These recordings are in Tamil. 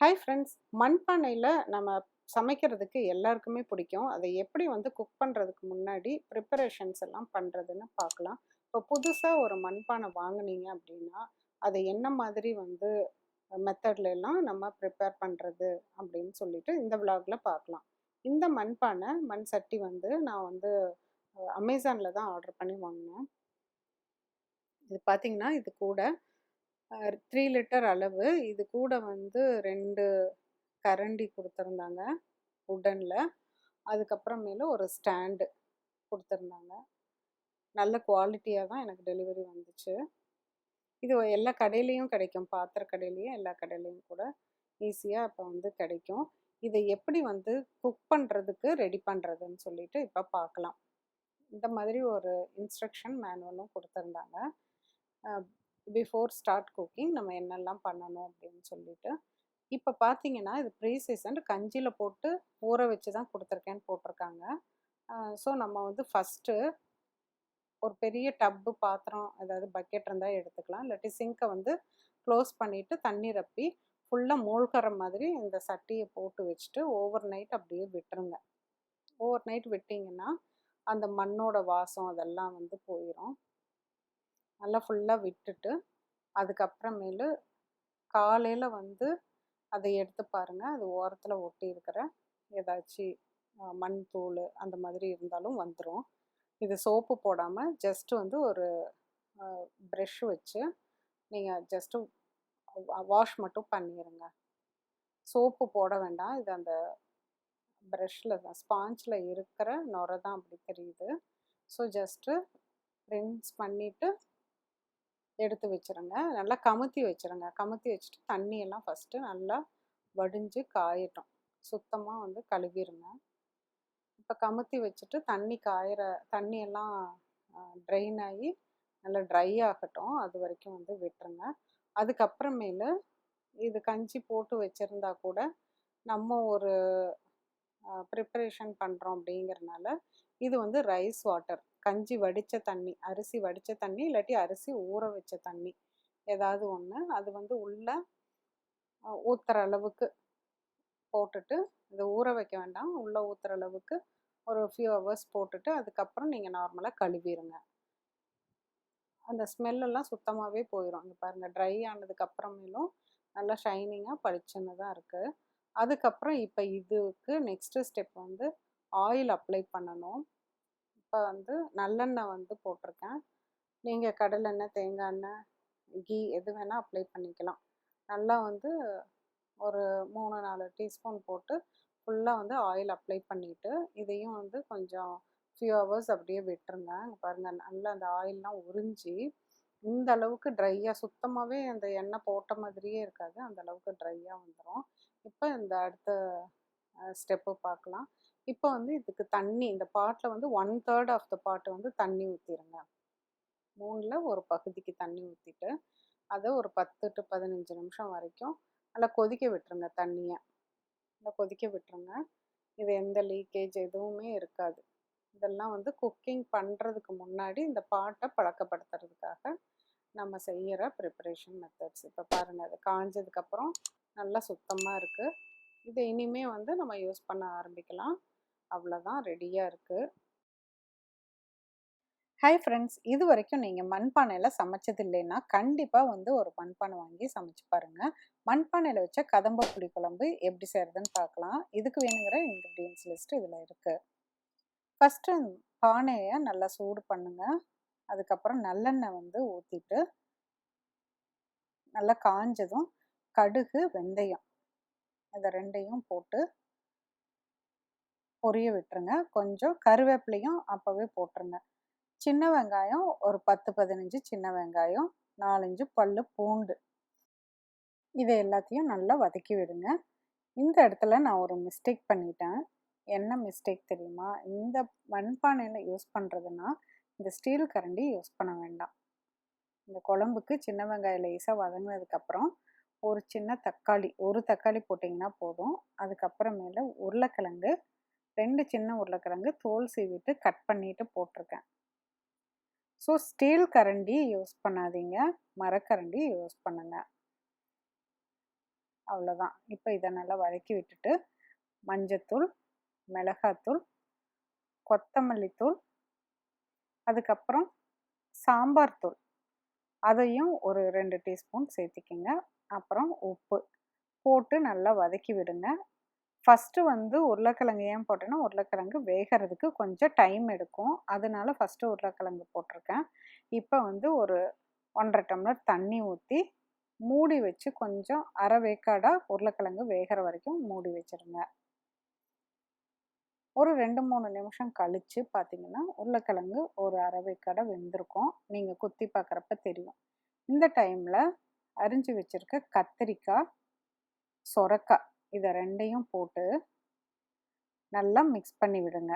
ஹாய் ஃப்ரெண்ட்ஸ், மண்பானையில் நம்ம சமைக்கிறதுக்கு எல்லாருக்குமே பிடிக்கும். அதை எப்படி குக் பண்ணுறதுக்கு முன்னாடி ப்ரிப்பரேஷன்ஸ் எல்லாம் பண்ணுறதுன்னு பார்க்கலாம். இப்போ புதுசாக ஒரு மண்பானை வாங்குனீங்க அப்படின்னா, அதை என்ன மாதிரி மெத்தட்ல எல்லாம் நம்ம ப்ரிப்பேர் பண்ணுறது அப்படின்னு சொல்லிட்டு இந்த விலாக்ல பார்க்கலாம். இந்த மண்பானை மண் சட்டி நான் அமேசானில் தான் ஆர்டர் பண்ணி வாங்கினேன். இது பார்த்தீங்கன்னா இது கூட 3 லிட்டர் அளவு, இது கூட 2 கரண்டி கொடுத்துருந்தாங்க உட்டனில். அதுக்கப்புறமேல ஒரு ஸ்டாண்டு கொடுத்துருந்தாங்க. நல்ல குவாலிட்டியாக தான் எனக்கு டெலிவரி வந்துச்சு. இது எல்லா கடையிலையும் கிடைக்கும், பாத்திர கடையிலையும் எல்லா கடையிலையும் கூட ஈஸியாக இப்போ கிடைக்கும். இதை எப்படி குக் பண்ணுறதுக்கு ரெடி பண்ணுறதுன்னு சொல்லிட்டு இப்போ பார்க்கலாம். இந்த மாதிரி ஒரு இன்ஸ்ட்ரக்ஷன் மேனுவலும் கொடுத்துருந்தாங்க. பிஃபோர் ஸ்டார்ட் குக்கிங் நம்ம என்னெல்லாம் பண்ணணும் அப்படின்னு சொல்லிட்டு. இப்போ பார்த்தீங்கன்னா இது ப்ரீ சீசன் கஞ்சியில் போட்டு ஊற வச்சு தான் கொடுத்துருக்கேன்னு போட்டிருக்காங்க. ஸோ நம்ம ஃபஸ்ட்டு ஒரு பெரிய டப்பு பாத்திரம், அதாவது பக்கெட் இருந்தால் எடுத்துக்கலாம். இல்லாட்டி சிங்கை க்ளோஸ் பண்ணிவிட்டு தண்ணி ரப்பி ஃபுல்லாக மூழ்கிற மாதிரி இந்த சட்டியை போட்டு வச்சுட்டு ஓவர் நைட் அப்படியே விட்டுருங்க. ஓவர் நைட் விட்டிங்கன்னா அந்த மண்ணோட வாசம் அதெல்லாம் போயிடும். நல்லா ஃபுல்லாக விட்டுட்டு அதுக்கப்புறமேலு காலையில் அதை எடுத்து பாருங்கள். அது ஓரத்தில் ஒட்டி இருக்கிற ஏதாச்சும் மண் தூள் அந்த மாதிரி இருந்தாலும் வந்துடும். இது சோப்பு போடாமல் ஜஸ்ட்டு ஒரு ப்ரெஷ் வச்சு நீங்கள் ஜஸ்ட்டு வாஷ் மட்டும் பண்ணிடுங்க. சோப்பு போட வேண்டாம். இது அந்த ப்ரெஷ்ஷில் தான், ஸ்பாஞ்சில் இருக்கிற நுரை தான் அப்படி தெரியுது. ஸோ ஜஸ்ட்டு ரின்ஸ் பண்ணிவிட்டு எடுத்து வச்சுருங்க. நல்லா கமுத்தி வச்சுருங்க. கமுத்தி வச்சுட்டு தண்ணியெல்லாம் ஃபஸ்ட்டு நல்லா வடிஞ்சு காயட்டும். சுத்தமாக கழுவிடுங்க. இப்போ கமுத்தி வச்சுட்டு தண்ணியெல்லாம் ட்ரெயின் ஆகி நல்லா ட்ரை ஆகட்டும். அது வரைக்கும் விட்டுருங்க. அதுக்கப்புறமேலு இது கஞ்சி போட்டு வச்சுருந்தா கூட நம்ம ஒரு ப்ரிப்பரேஷன் பண்ணுறோம் அப்படிங்கிறனால இது ரைஸ் வாட்டர், கஞ்சி வடித்த தண்ணி, அரிசி வடித்த தண்ணி இல்லாட்டி அரிசி ஊற வச்ச தண்ணி ஏதாவது ஒன்று, அது உள்ளே ஊற்றுற அளவுக்கு போட்டுட்டு, இதை ஊற வைக்க வேண்டாம், உள்ளே ஊற்றுற அளவுக்கு ஒரு ஃபியூ ஹவர்ஸ் போட்டுட்டு அதுக்கப்புறம் நீங்கள் நார்மலாக கழுவிடுங்க. அந்த ஸ்மெல்லெல்லாம் சுத்தமாகவே போயிடும். இங்கே பாருங்கள், ட்ரை ஆனதுக்கப்புறமேலும் நல்லா ஷைனிங்காக பளிச்சுன்னு தான் இருக்குது. அதுக்கப்புறம் இப்போ இதுக்கு நெக்ஸ்ட்டு ஸ்டெப் ஆயில் அப்ளை பண்ணணும். இப்போ நல்லெண்ணெய் போட்டிருக்கேன். நீங்கள் கடலெண்ணெய், தேங்காய் எண்ணெய், கீ எது வேணால் அப்ளை பண்ணிக்கலாம். நல்லா ஒரு 3-4 டீஸ்பூன் போட்டு ஃபுல்லாக ஆயில் அப்ளை பண்ணிவிட்டு இதையும் கொஞ்சம் ஃபியூ ஹவர்ஸ் அப்படியே விட்டுருங்க. இங்கே பாருங்கள், நல்லா அந்த ஆயிலெலாம் உறிஞ்சி இந்த அளவுக்கு ட்ரையாக, சுத்தமாகவே அந்த எண்ணெய் போட்ட மாதிரியே இருக்காது, அந்த அளவுக்கு ட்ரையாக வந்துடும். இப்போ இந்த அடுத்த ஸ்டெப்பு பார்க்கலாம். இப்போ இதுக்கு தண்ணி, இந்த பாட்டில் 1/3 ஆஃப் த பாட்டு தண்ணி ஊற்றிடுங்க. 3ல் ஒரு பகுதிக்கு தண்ணி ஊற்றிட்டு அதை ஒரு 10 to 15 நிமிஷம் வரைக்கும் நல்லா கொதிக்க விட்டுருங்க. தண்ணியை நல்லா கொதிக்க விட்டுருங்க. இது எந்த லீக்கேஜ் எதுவுமே இருக்காது. இதெல்லாம் குக்கிங் பண்ணுறதுக்கு முன்னாடி இந்த பாட்டை பழக்கப்படுத்துறதுக்காக நம்ம செய்கிற ப்ரிப்பரேஷன் மெத்தட்ஸ். இப்போ பாருங்கள், அது காஞ்சதுக்கப்புறம் நல்லா சுத்தமாக இருக்குது. இதை இனிமே நம்ம யூஸ் பண்ண ஆரம்பிக்கலாம். அவ்வளோதான், ரெடியாக இருக்குது. ஹாய் ஃப்ரெண்ட்ஸ், இது வரைக்கும் நீங்கள் மண்பானையில் சமைச்சது இல்லைன்னா கண்டிப்பாக ஒரு மண்பானை வாங்கி சமைச்சு பாருங்கள். மண்பானையில் வச்ச கதம்ப புளிக்குழம்பு எப்படி செய்கிறதுன்னு பார்க்கலாம். இதுக்கு வேணுங்கிற இன்க்ரீடியன்ஸ் லிஸ்ட் இதில் இருக்குது. ஃபஸ்ட்டு பானையை நல்லா சூடு பண்ணுங்கள். அதுக்கப்புறம் நல்லெண்ணெய் ஊற்றிட்டு நல்லா காஞ்சதும் கடுகு, வெந்தயம் இதை ரெண்டையும் போட்டு பொரிய விட்டுருங்க. கொஞ்சம் கருவேப்பிலையும் அப்போவே போட்டுருங்க. சின்ன வெங்காயம் ஒரு 10-15 சின்ன வெங்காயம், 4-5 பல்லு பூண்டு, இதை எல்லாத்தையும் நல்லா வதக்கி விடுங்க. இந்த இடத்துல நான் ஒரு மிஸ்டேக் பண்ணிட்டேன். என்ன மிஸ்டேக் தெரியுமா? இந்த மண்பானையில் யூஸ் பண்ணுறதுன்னா இந்த ஸ்டீல் கரண்டி யூஸ் பண்ண வேண்டாம். இந்த குழம்புக்கு சின்ன வெங்காயம் லேசாக வதங்கினதுக்கப்புறம் ஒரு சின்ன தக்காளி, ஒரு தக்காளி போட்டிங்கன்னா போதும். அதுக்கப்புறமேல உருளைக்கிழங்கு, 2 சின்ன உருளைக்கிழங்கு தோல் சீவிட்டு கட் பண்ணிட்டு போட்டிருக்கேன். ஸோ ஸ்டீல் கரண்டி யூஸ் பண்ணாதீங்க, மரக்கரண்டி யூஸ் பண்ணுங்க. அவ்வளோதான். இப்போ இதை நல்லா வதக்கி விட்டுட்டு மஞ்சத்தூள், மிளகாத்தூள், கொத்தமல்லி தூள், அதுக்கப்புறம் சாம்பார் தூள் அதையும் ஒரு 2 டீஸ்பூன் சேர்த்திக்கங்க. அப்புறம் உப்பு போட்டு நல்லா வதக்கி விடுங்க. ஃபஸ்ட்டு வந்து உருளைக்கிழங்கு ஏன் போட்டேன்னா, உருளைக்கிழங்கு வேகிறதுக்கு கொஞ்சம் டைம் எடுக்கும். அதனால ஃபஸ்ட்டு உருளைக்கிழங்கு போட்டிருக்கேன். இப்போ வந்து ஒரு 1 1/2 டம்ளர் தண்ணி ஊற்றி மூடி வச்சு கொஞ்சம் அரை வேக்காடாக உருளைக்கிழங்கு வேகிற வரைக்கும் மூடி வச்சுருங்க. ஒரு 2 3 நிமிஷம் கழித்து பார்த்தீங்கன்னா உருளைக்கிழங்கு ஒரு அரை வேக்காடாக வெந்திருக்கும். நீங்கள் குத்தி பார்க்குறப்ப தெரியும். இந்த டைமில் அரிஞ்சு வச்சுருக்க கத்திரிக்காய், சொரக்காய் இதை 2யும் போட்டு நல்லா மிக்ஸ் பண்ணி விடுங்க.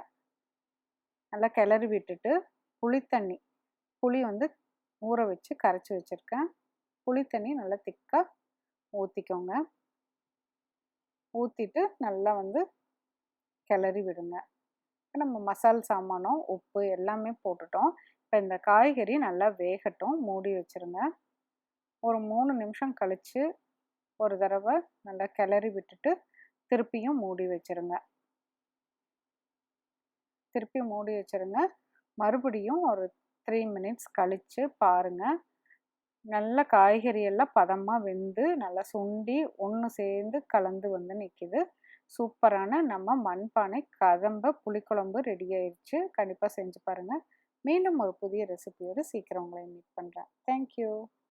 நல்லா கிளறி விட்டுட்டு புளி வந்து ஊற வச்சு கரைச்சி வச்சுருக்கேன். புளித்தண்ணி நல்லா திக்காக ஊற்றிக்கோங்க. ஊற்றிட்டு நல்லா வந்து கிளறி விடுங்க. நம்ம மசால் சாமானம், உப்பு எல்லாமே போட்டுட்டோம். இப்போ இந்த காய்கறி நல்லா வேகட்டும், மூடி வச்சுருங்க. ஒரு 3 நிமிஷம் கழித்து ஒரு தடவை நல்லா கிளறி விட்டுட்டு திருப்பியும் மூடி வச்சுருங்க. திருப்பி மூடி வச்சுருங்க. மறுபடியும் ஒரு 3 மினிட்ஸ் கழித்து பாருங்கள். நல்ல காய்கறி எல்லாம் பதமாக வெந்து நல்லா சுண்டி ஒன்று சேர்ந்து கலந்து வந்து நிற்கிது. சூப்பரான நம்ம மண்பானை கதம்ப புளிக்குழம்பு ரெடி ஆயிடுச்சு. கண்டிப்பாக செஞ்சு பாருங்கள். மீண்டும் ஒரு புதிய ரெசிபியோடு சீக்கிரம் உங்களை மீட் பண்ணுறேன். தேங்க்யூ.